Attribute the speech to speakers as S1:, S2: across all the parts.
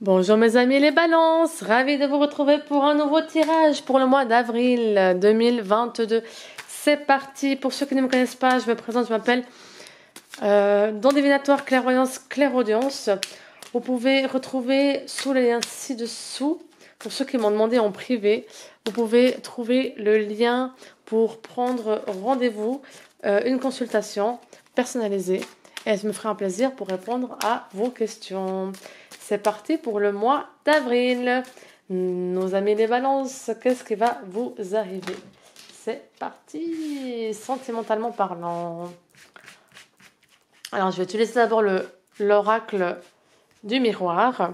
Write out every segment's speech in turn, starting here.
S1: Bonjour mes amis les balances, ravi de vous retrouver pour un nouveau tirage pour le mois d'avril 2022. C'est parti, pour ceux qui ne me connaissent pas, je me présente, je m'appelle Don Divinatoire Clairvoyance Clairaudience. Vous pouvez retrouver sous le lien ci-dessous, pour ceux qui m'ont demandé en privé, vous pouvez trouver le lien pour prendre rendez-vous, une consultation personnalisée. Et je me ferai un plaisir pour répondre à vos questions. C'est parti pour le mois d'avril. Nos amis les balances, qu'est-ce qui va vous arriver? C'est parti, sentimentalement parlant. Alors, je vais utiliser d'abord l'oracle du miroir.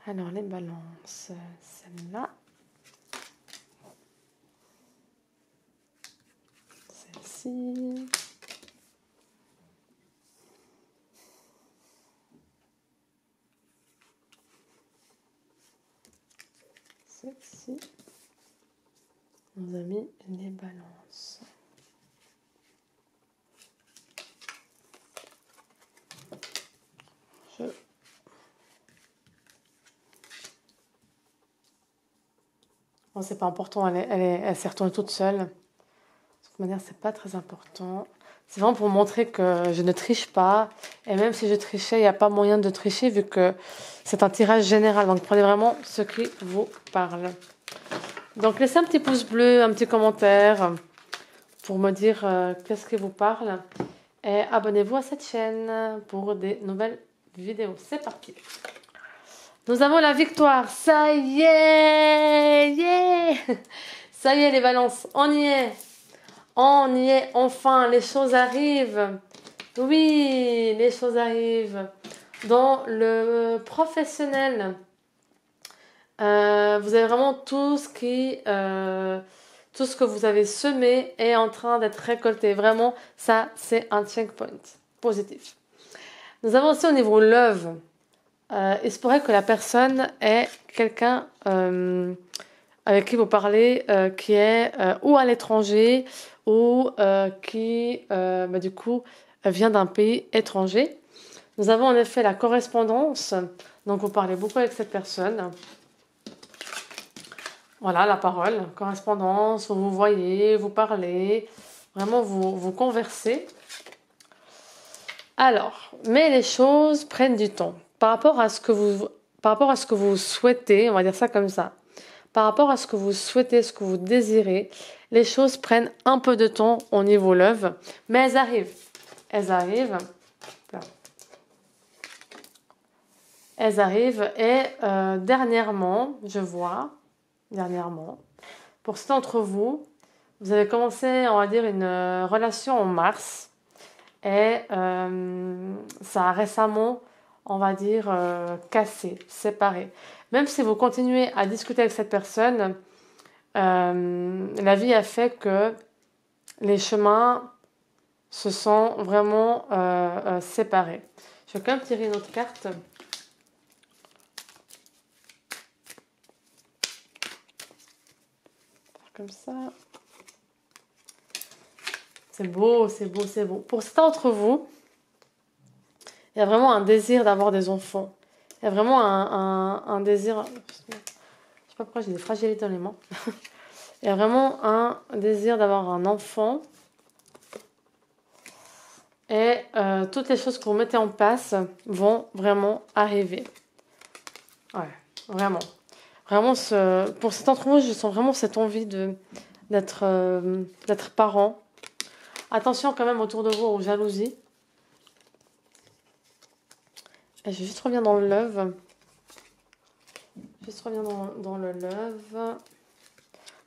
S1: Alors, les balances, celle-là. Celle-ci. Celle-ci. Nos amis les balances. Bon, c'est pas important, elle s'est retournée toute seule. De toute manière, c'est pas très important. C'est vraiment pour montrer que je ne triche pas. Et même si je trichais, il n'y a pas moyen de tricher vu que c'est un tirage général. Donc prenez vraiment ce qui vous parle. Donc laissez un petit pouce bleu, un petit commentaire pour me dire qu'est-ce qui vous parle. Et abonnez-vous à cette chaîne pour des nouvelles vidéos. C'est parti. Nous avons la victoire. Ça y est, yeah. Ça y est les balances, on y est. On y est enfin, les choses arrivent. Oui, les choses arrivent. Dans le professionnel, vous avez vraiment tout ce que vous avez semé est en train d'être récolté. Vraiment, ça, c'est un checkpoint positif. Nous avons aussi au niveau love. Il se pourrait que la personne est quelqu'un avec qui vous parlez, qui est ou à l'étranger ou qui, du coup, vient d'un pays étranger. Nous avons en effet la correspondance. Donc, vous parlez beaucoup avec cette personne. Voilà, la parole, correspondance, vous vous voyez, vous parlez, vraiment vous conversez. Alors, mais les choses prennent du temps. Par rapport à ce que vous souhaitez, on va dire ça comme ça, par rapport à ce que vous souhaitez, ce que vous désirez, les choses prennent un peu de temps au niveau love, mais elles arrivent. Elles arrivent. Elles arrivent et dernièrement, je vois, pour certains d'entre vous, vous avez commencé, on va dire, une relation en mars et ça a récemment, on va dire, cassé, séparé. Même si vous continuez à discuter avec cette personne, la vie a fait que les chemins se sont vraiment séparés. Je vais quand même tirer une autre carte. Comme ça. C'est beau, c'est beau, c'est beau. Pour certains d'entre vous, il y a vraiment un désir d'avoir des enfants. Il y a vraiment un désir... Je sais pas pourquoi j'ai des fragilités dans les mains. Il y a vraiment un désir d'avoir un enfant. Et toutes les choses que vous mettez en place vont vraiment arriver. Ouais, vraiment. Vraiment, pour certains d'entre vous, je sens vraiment cette envie d'être parent. Attention quand même autour de vous aux jalousies. Et je vais juste revenir dans le love. Dans le love.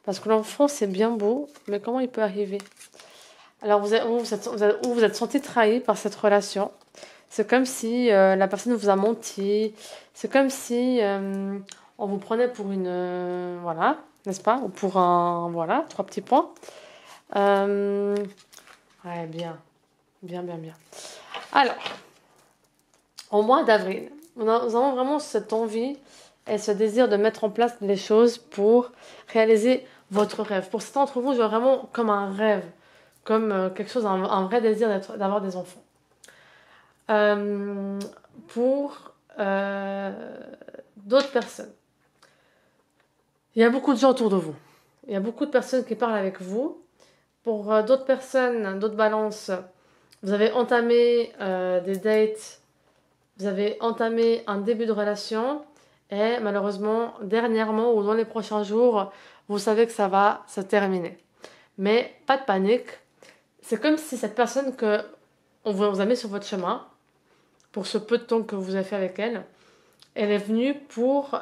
S1: Parce que l'enfant, c'est bien beau, mais comment il peut arriver? Alors, vous êtes senti trahi par cette relation. C'est comme si la personne vous a menti. C'est comme si on vous prenait pour une... voilà, n'est-ce pas? Ou pour un... Voilà, 3 petits points. Ouais, bien. Bien. Alors, au mois d'avril, nous avons vraiment cette envie et ce désir de mettre en place les choses pour réaliser votre rêve. Pour certains d'entre vous, je vois vraiment comme un rêve, comme quelque chose, un vrai désir d'avoir des enfants. Pour d'autres personnes. Il y a beaucoup de gens autour de vous. Il y a beaucoup de personnes qui parlent avec vous. Pour d'autres personnes, d'autres balances, vous avez entamé des dates, vous avez entamé un début de relation et malheureusement, dernièrement ou dans les prochains jours, vous savez que ça va se terminer. Mais pas de panique. C'est comme si cette personne que on vous a mis sur votre chemin, pour ce peu de temps que vous avez fait avec elle, elle est venue pour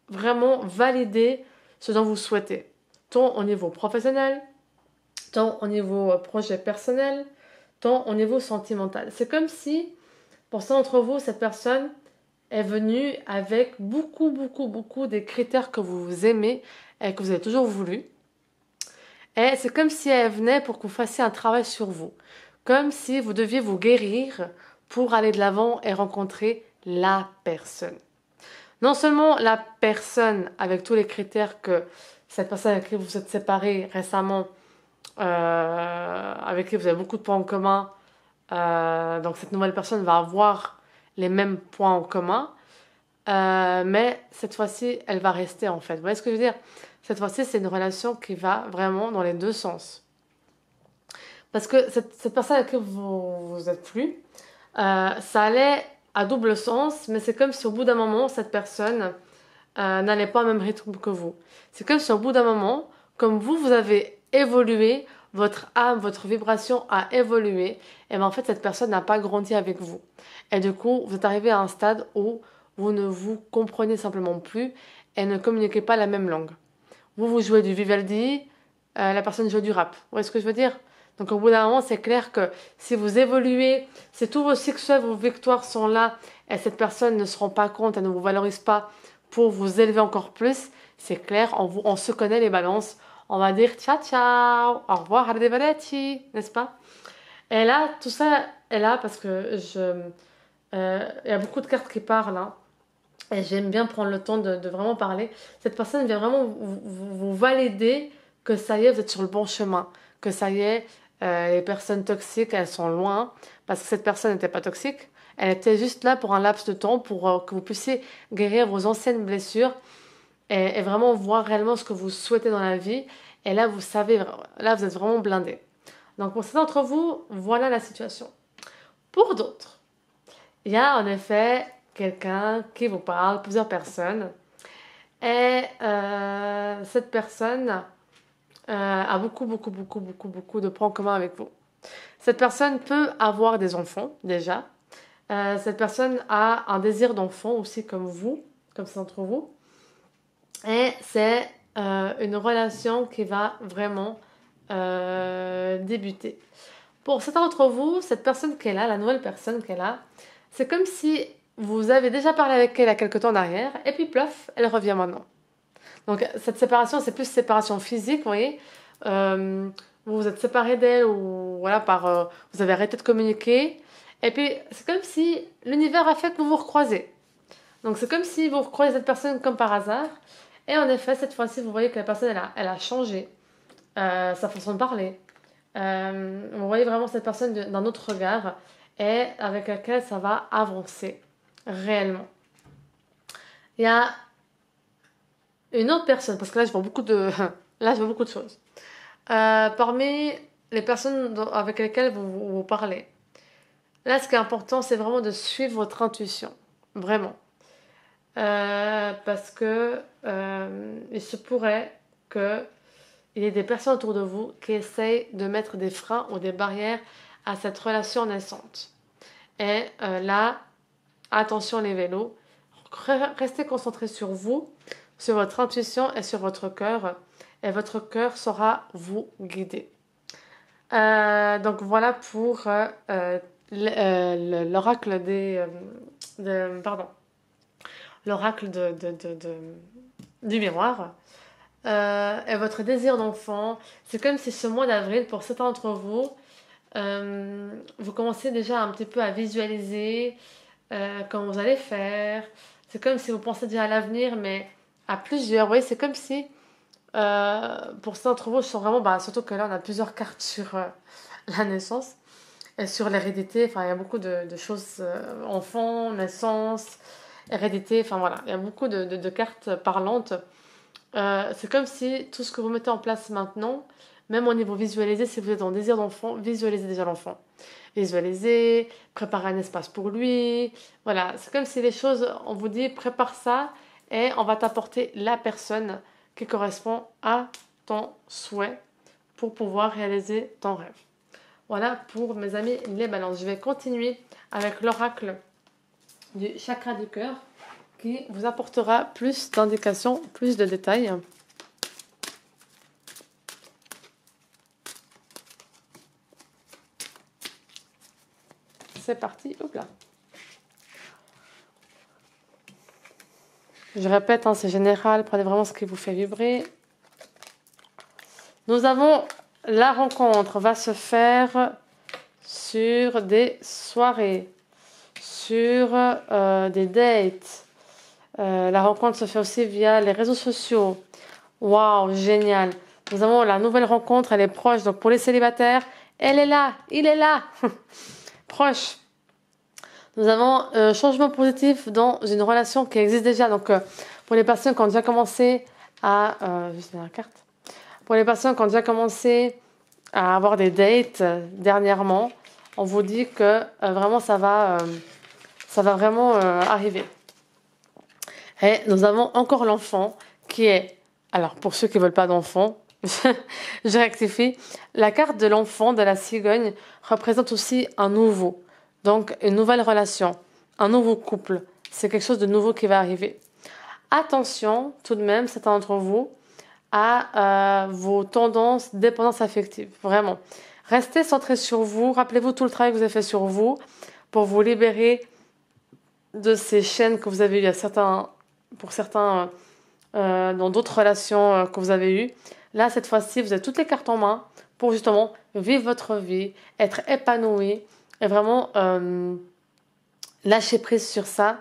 S1: vraiment valider ce dont vous souhaitez. Tant au niveau professionnel, tant au niveau projet personnel, tant au niveau sentimental. C'est comme si, pour certains d'entre vous, cette personne est venue avec beaucoup des critères que vous aimez et que vous avez toujours voulu. Et c'est comme si elle venait pour que vous fassiez un travail sur vous. Comme si vous deviez vous guérir pour aller de l'avant et rencontrer la personne. Non seulement la personne avec tous les critères que cette personne avec qui vous vous êtes séparés récemment, avec qui vous avez beaucoup de points en commun, donc cette nouvelle personne va avoir les mêmes points en commun, mais cette fois-ci, elle va rester en fait. Vous voyez ce que je veux dire? Cette fois-ci, c'est une relation qui va vraiment dans les deux sens. Parce que cette personne avec qui vous êtes plus, ça allait à double sens, mais c'est comme si au bout d'un moment, cette personne n'allait pas au même rythme que vous. C'est comme si au bout d'un moment, comme vous avez évolué, votre âme, votre vibration a évolué, et bien en fait, cette personne n'a pas grandi avec vous. Et du coup, vous êtes arrivé à un stade où vous ne vous comprenez simplement plus et ne communiquez pas la même langue. Vous jouez du Vivaldi, la personne joue du rap. Vous voyez ce que je veux dire? Donc au bout d'un moment, c'est clair que si vous évoluez, si tous vos succès, vos victoires sont là, et cette personne ne se rend pas compte, elle ne vous valorise pas pour vous élever encore plus, c'est clair, on se connaît les balances. On va dire ciao ciao, au revoir, arrivederci, n'est-ce pas? Et là, tout ça est là parce que il y a beaucoup de cartes qui parlent, hein. Et j'aime bien prendre le temps de vraiment parler. Cette personne vient vraiment vous valider que ça y est, vous êtes sur le bon chemin. Que ça y est, les personnes toxiques, elles sont loin. Parce que cette personne n'était pas toxique. Elle était juste là pour un laps de temps, pour que vous puissiez guérir vos anciennes blessures et vraiment voir réellement ce que vous souhaitez dans la vie. Et là, vous savez, là, vous êtes vraiment blindé. Donc, pour certains d'entre vous, voilà la situation. Pour d'autres, il y a en effet quelqu'un qui vous parle, plusieurs personnes, et cette personne a beaucoup de points communs avec vous. Cette personne peut avoir des enfants déjà. Cette personne a un désir d'enfant aussi comme vous, comme c'est entre vous. Et c'est une relation qui va vraiment débuter. Pour certains d'entre vous, cette personne qui est là, la nouvelle personne qui est là, c'est comme si vous avez déjà parlé avec elle il y a quelques temps en arrière, et puis plof, elle revient maintenant. Donc cette séparation, c'est plus séparation physique, vous voyez. Vous vous êtes séparé d'elle, ou voilà, vous avez arrêté de communiquer, et puis c'est comme si l'univers a fait que vous vous recroisez. Donc c'est comme si vous recroisez cette personne comme par hasard, et en effet, cette fois-ci, vous voyez que la personne, elle a changé sa façon de parler. Vous voyez vraiment cette personne d'un autre regard et avec laquelle ça va avancer réellement. Il y a une autre personne, parce que là je vois beaucoup de choses. Parmi les personnes avec lesquelles vous parlez, là ce qui est important, c'est vraiment de suivre votre intuition, vraiment. Parce que il se pourrait que il y a des personnes autour de vous qui essayent de mettre des freins ou des barrières à cette relation naissante. Et là, attention les vélos, restez concentrés sur vous, sur votre intuition et sur votre cœur. Et votre cœur saura vous guider. Donc voilà pour l'oracle l'oracle du miroir. Et votre désir d'enfant, c'est comme si ce mois d'avril, pour certains d'entre vous, vous commencez déjà un petit peu à visualiser comment vous allez faire. C'est comme si vous pensez déjà à l'avenir, mais à plusieurs. Vous voyez, c'est comme si, pour certains d'entre vous, je sens vraiment, surtout que là, on a plusieurs cartes sur la naissance et sur l'hérédité. Enfin, il y a beaucoup de choses, enfants, naissance. hérédité, enfin voilà, il y a beaucoup de cartes parlantes. C'est comme si tout ce que vous mettez en place maintenant, même au niveau visualisé, si vous êtes en désir d'enfant, visualisez déjà l'enfant. Visualisez, préparez un espace pour lui. Voilà, c'est comme si les choses, on vous dit, prépare ça et on va t'apporter la personne qui correspond à ton souhait pour pouvoir réaliser ton rêve. Voilà pour mes amis les balances. Je vais continuer avec l'oracle du chakra du cœur qui vous apportera plus d'indications, plus de détails. C'est parti, hop là. Je répète, c'est général, prenez vraiment ce qui vous fait vibrer. Nous avons la rencontre va se faire sur des soirées, sur des dates. La rencontre se fait aussi via les réseaux sociaux. Waouh, génial. Nous avons la nouvelle rencontre, elle est proche. Donc pour les célibataires, elle est là, il est là. Proche. Nous avons changement positif dans une relation qui existe déjà. Donc pour les personnes qui ont déjà commencé à... juste la carte. Pour les personnes qui ont déjà commencé à avoir des dates dernièrement, on vous dit que vraiment ça va vraiment arriver. Et nous avons encore l'enfant qui est... Alors pour ceux qui ne veulent pas d'enfant, je rectifie. La carte de l'enfant de la cigogne représente aussi un nouveau. Donc une nouvelle relation, un nouveau couple. C'est quelque chose de nouveau qui va arriver. Attention tout de même, certains d'entre vous, à vos tendances, dépendances affectives. Vraiment. Restez centré sur vous. Rappelez-vous tout le travail que vous avez fait sur vous pour vous libérer de ces chaînes que vous avez eues. Pour certains, dans d'autres relations que vous avez eues. Là, cette fois-ci, vous avez toutes les cartes en main pour justement vivre votre vie, être épanoui et vraiment lâcher prise sur ça.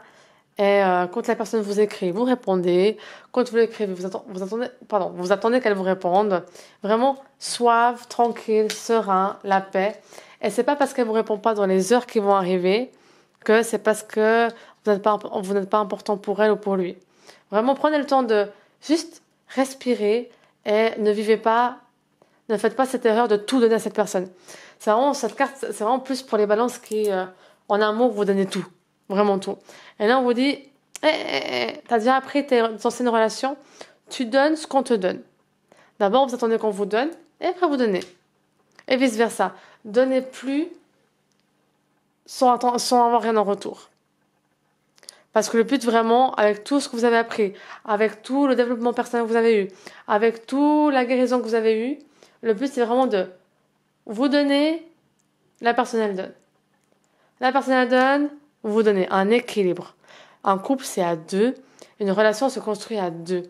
S1: Et quand la personne vous écrit, vous répondez. Quand vous l'écrivez, vous attendez qu'elle vous réponde. Vraiment suave, tranquille, serein, la paix. Et c'est pas parce qu'elle vous répond pas dans les heures qui vont arriver que c'est parce que vous n'êtes pas important pour elle ou pour lui. Vraiment, prenez le temps de juste respirer et ne faites pas cette erreur de tout donner à cette personne. C'est vraiment, cette carte, c'est vraiment plus pour les balances qui, en amour, vous donnez tout. Vraiment tout. Et là, on vous dit, t'as déjà appris tes anciennes relations, tu donnes ce qu'on te donne. D'abord, vous attendez qu'on vous donne, et après vous donnez. Et vice-versa. Donnez plus sans avoir rien en retour. Parce que le but vraiment, avec tout ce que vous avez appris, avec tout le développement personnel que vous avez eu, avec toute la guérison que vous avez eue, le but c'est vraiment de vous donner, la personne elle donne. La personne elle donne, vous donnez un équilibre. Un couple c'est à deux, une relation se construit à deux.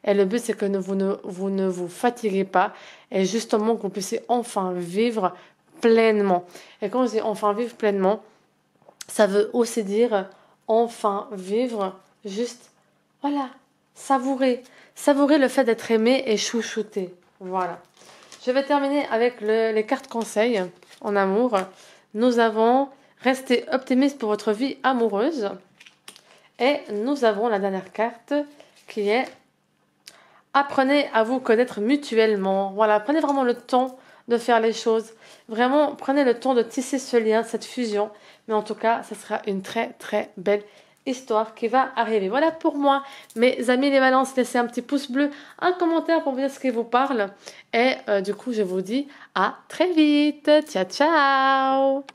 S1: Et le but c'est que vous ne vous fatiguez pas et justement que vous puissiez enfin vivre pleinement. Et quand je dis enfin vivre pleinement, ça veut aussi dire enfin vivre juste, voilà, savourer le fait d'être aimé et chouchouté. Voilà. Je vais terminer avec les cartes conseils en amour. Nous avons resté optimiste pour votre vie amoureuse. Et nous avons la dernière carte qui est apprenez à vous connaître mutuellement. Voilà, prenez vraiment le temps de faire les choses. Vraiment, prenez le temps de tisser ce lien, cette fusion. Mais en tout cas, ce sera une très très belle histoire qui va arriver. Voilà pour moi, mes amis les balances. Laissez un petit pouce bleu, un commentaire pour me dire ce qui vous parle. Et du coup, je vous dis à très vite. Ciao, ciao!